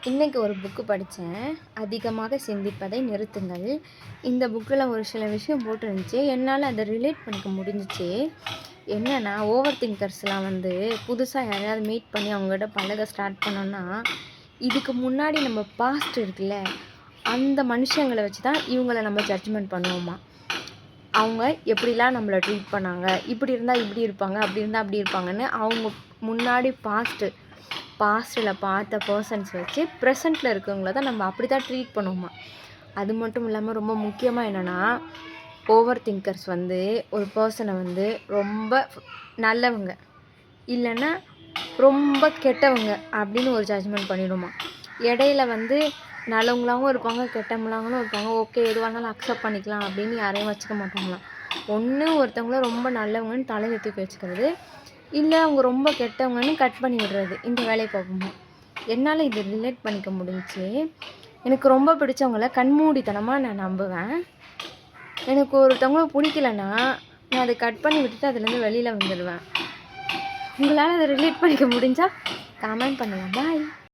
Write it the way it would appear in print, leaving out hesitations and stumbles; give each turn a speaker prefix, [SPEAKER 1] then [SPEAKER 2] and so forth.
[SPEAKER 1] இன்றைக்கி ஒரு புக்கு படித்தேன். அதிகமாக சிந்திப்பதை நிறுத்துங்கள். இந்த புக்கில் ஒரு சில விஷயம் போட்டிருந்துச்சு. என்னால் அதை ரிலேட் பண்ணிக்க முடிஞ்சிச்சு. என்னென்னா, ஓவர் திங்கர்ஸ்லாம் புதுசாக யாரையாவது மீட் பண்ணி அவங்ககிட்ட பழக ஸ்டார்ட் பண்ணோன்னா, இதுக்கு முன்னாடி நம்ம பாஸ்ட் இருக்குல்ல, அந்த மனுஷங்களை வச்சு தான் இவங்கள நம்ம ஜட்ஜ்மெண்ட் பண்ணுவோமா. அவங்க எப்படிலாம் நம்மளை ட்ரீட் பண்ணாங்க, இப்படி இருந்தால் இப்படி இருப்பாங்க, அப்படி இருந்தால் அப்படி இருப்பாங்கன்னு அவங்க முன்னாடி பாஸ்ட்டில் பார்த்த பர்சன்ஸ் வச்சு ப்ரெசண்ட்டில் இருக்கவங்கள தான் நம்ம அப்படி தான் ட்ரீட் பண்ணுவோமா. அது மட்டும் இல்லாமல் ரொம்ப முக்கியமாக என்னென்னா, ஓவர் திங்கர்ஸ் ஒரு பர்சனை ரொம்ப நல்லவங்க இல்லைன்னா ரொம்ப கெட்டவங்க அப்படின்னு ஒரு ஜட்ஜ்மெண்ட் பண்ணிவிடுமா. இடையில நல்லவங்களாகவும் இருப்பாங்க, கெட்டவங்களாகவும் இருப்பாங்க. ஓகே, எதுவாக இருந்தாலும் அக்செப்ட் பண்ணிக்கலாம் அப்படின்னு யாரையும் வச்சுக்க மாட்டாங்களாம். ஒன்று ஒருத்தவங்கள ரொம்ப நல்லவங்கன்னு தலையை தூக்கி வச்சுக்கிறது, இல்லை அவங்க ரொம்ப கெட்டவங்கன்னு கட் பண்ணி விடுறது. இந்த வேலையை பார்ப்போம். என்னால் இது ரிலேட் பண்ணிக்க முடிஞ்சிச்சு. எனக்கு ரொம்ப பிடிச்சவங்கள கண்மூடித்தனமாக நான் நம்புவேன். எனக்கு ஒருத்தவங்கள பிடிக்கலன்னா நான் அதை கட் பண்ணி விட்டுட்டு அதுலேருந்து வெளியில் வந்துடுவேன். உங்களால் அதை ரிலேட் பண்ணிக்க முடிஞ்சால் கமெண்ட் பண்ணுங்கள். பாய்.